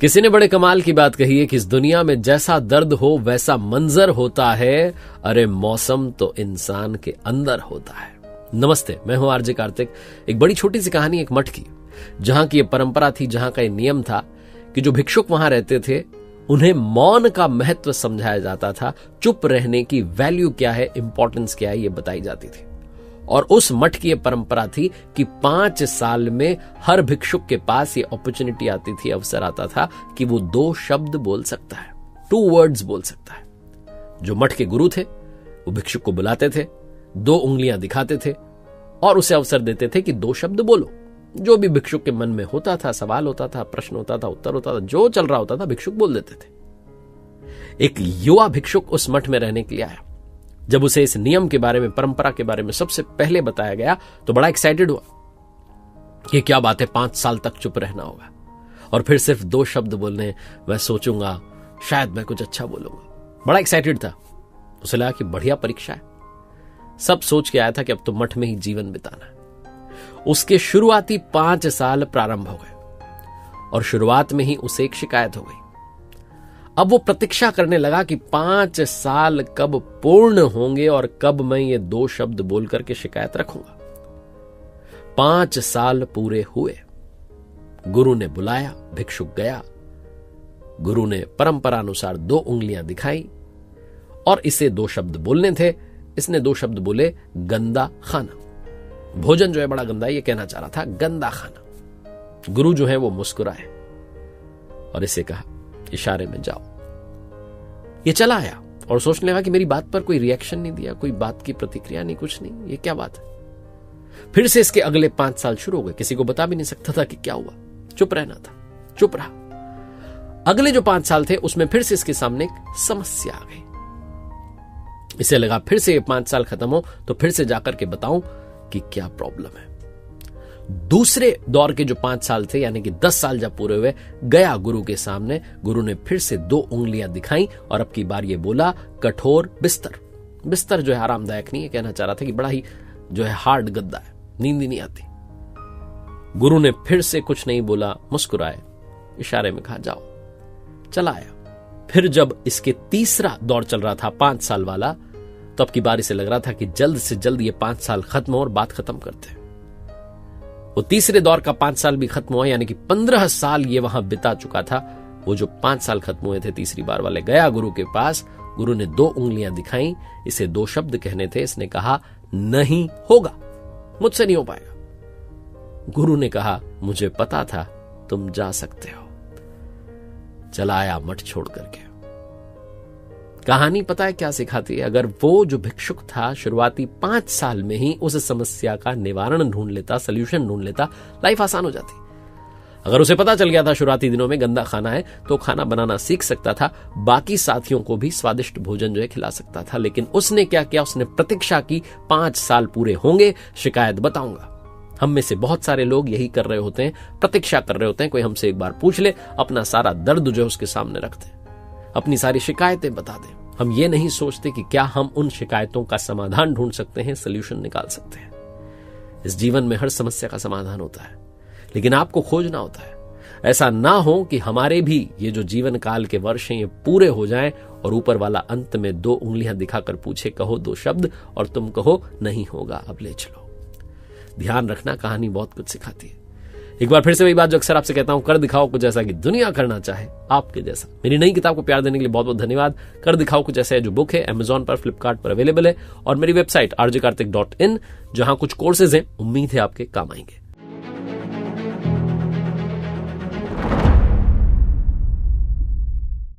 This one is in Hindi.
किसी ने बड़े कमाल की बात कही है कि इस दुनिया में जैसा दर्द हो वैसा मंजर होता है, अरे मौसम तो इंसान के अंदर होता है। नमस्ते, मैं हूं आरजे कार्तिक। एक बड़ी छोटी सी कहानी एक मठ की, जहां की ये परंपरा थी, जहां का ये नियम था कि जो भिक्षुक वहां रहते थे उन्हें मौन का महत्व समझाया जाता था। चुप रहने की वैल्यू क्या है, इंपॉर्टेंस क्या है, ये बताई जाती थी। और उस मठ की यह परंपरा थी कि 5 साल में हर भिक्षुक के पास ये अपॉर्चुनिटी आती थी, अवसर आता था कि वो 2 शब्द बोल सकता है, 2 वर्ड्स बोल सकता है। जो मठ के गुरु थे वो भिक्षुक को बुलाते थे, 2 उंगलियां दिखाते थे और उसे अवसर देते थे कि 2 शब्द बोलो। जो भी भिक्षुक के मन में होता था, सवाल होता था, प्रश्न होता था, उत्तर होता था, जो चल रहा होता था भिक्षुक बोल देते थे। एक युवा भिक्षुक उस मठ में रहने के लिए आया। जब उसे इस नियम के बारे में, परंपरा के बारे में सबसे पहले बताया गया तो बड़ा एक्साइटेड हुआ कि क्या बात है, 5 साल तक चुप रहना होगा और फिर सिर्फ 2 शब्द बोलने, मैं सोचूंगा शायद मैं कुछ अच्छा बोलूंगा। बड़ा एक्साइटेड था। उसे लगा कि बढ़िया परीक्षा है। सब सोच के आया था कि अब तो मठ में ही जीवन बिताना है। उसके शुरुआती 5 साल प्रारंभ हो गए और शुरुआत में ही उसे एक शिकायत हो गई। अब वो प्रतीक्षा करने लगा कि 5 साल कब पूर्ण होंगे और कब मैं ये 2 शब्द बोल करके शिकायत रखूंगा। 5 साल पूरे हुए। गुरु ने बुलाया, भिक्षुक गया। गुरु ने परंपरा अनुसार 2 उंगलियां दिखाई और इसे 2 शब्द बोलने थे। इसने 2 शब्द बोले, गंदा खाना। भोजन जो है बड़ा गंदा, ये कहना चाह रहा था, गंदा खाना। गुरु जो है वो मुस्कुराए और इसे कहा, इशारे में जाओ। ये चला आया और सोचने लगा कि मेरी बात पर कोई रिएक्शन नहीं दिया, कोई बात की प्रतिक्रिया नहीं, कुछ नहीं, ये क्या बात है। फिर से इसके अगले 5 साल शुरू हो गए। किसी को बता भी नहीं सकता था कि क्या हुआ। चुप रहना था, चुप रहा। अगले जो 5 साल थे उसमें फिर से इसके सामने एक समस्या आ गई। इसे लगा फिर से ये 5 साल खत्म हो तो फिर से जाकर के बताऊं कि क्या प्रॉब्लम है। दूसरे दौर के जो 5 साल थे, यानी कि 10 साल जब पूरे हुए, गया गुरु के सामने। गुरु ने फिर से 2 उंगलियां दिखाई और अब की बार ये बोला, कठोर बिस्तर। बिस्तर जो है आरामदायक नहीं है, कहना चाह रहा था कि बड़ा ही जो है हार्ड गद्दा है, नींद ही नहीं आती। गुरु ने फिर से कुछ नहीं बोला, मुस्कुराए, इशारे में कहा जाओ। चला आया। फिर जब इसके तीसरा दौर चल रहा था, 5 साल वाला, तो अब की बार इसे लग रहा था कि जल्द से जल्द ये 5 साल खत्म हो और बात खत्म करते। वो तीसरे दौर का 5 साल भी खत्म हुआ, यानी कि 15 साल ये वहां बिता चुका था। वो जो 5 साल खत्म हुए थे तीसरी बार वाले, गया गुरु के पास। गुरु ने 2 उंगलियां दिखाई, इसे 2 शब्द कहने थे। इसने कहा, नहीं होगा, मुझसे नहीं हो पाएगा। गुरु ने कहा, मुझे पता था तुम जा सकते हो। चला आया मठ छोड़ करके। कहानी पता है क्या सिखाती है? अगर वो जो भिक्षुक था शुरुआती 5 साल में ही उस समस्या का निवारण ढूंढ लेता, सोल्यूशन ढूंढ लेता, लाइफ आसान हो जाती। अगर उसे पता चल गया था शुरुआती दिनों में गंदा खाना है, तो खाना बनाना सीख सकता था, बाकी साथियों को भी स्वादिष्ट भोजन जो है खिला सकता था। लेकिन उसने क्या किया? उसने प्रतीक्षा की, 5 साल पूरे होंगे, शिकायत बताऊंगा। हम में से बहुत सारे लोग यही कर रहे होते हैं, प्रतीक्षा कर रहे होते हैं, कोई हमसे एक बार पूछ ले, अपना सारा दर्द जो है उसके सामने रखते, अपनी सारी शिकायतें बता दें। हम ये नहीं सोचते कि क्या हम उन शिकायतों का समाधान ढूंढ सकते हैं, सोल्यूशन निकाल सकते हैं। इस जीवन में हर समस्या का समाधान होता है, लेकिन आपको खोजना होता है। ऐसा ना हो कि हमारे भी ये जो जीवन काल के वर्ष हैं ये पूरे हो जाएं और ऊपर वाला अंत में 2 उंगलियां दिखाकर पूछे, कहो 2 शब्द, और तुम कहो नहीं होगा, अब ले चलो। ध्यान रखना, कहानी बहुत कुछ सिखाती है। एक बार फिर से वही बात जो अक्सर आपसे कहता हूं, कर दिखाओ कुछ ऐसा कि दुनिया करना चाहे आपके जैसा। मेरी नई किताब को प्यार देने के लिए बहुत बहुत धन्यवाद। कर दिखाओ कुछ ऐसा है जो बुक है, Amazon पर, फ्लिपकार्ट पर अवेलेबल है, और मेरी वेबसाइट rjkartik.in, जहां कुछ कोर्सेज हैं, उम्मीद है आपके काम आएंगे।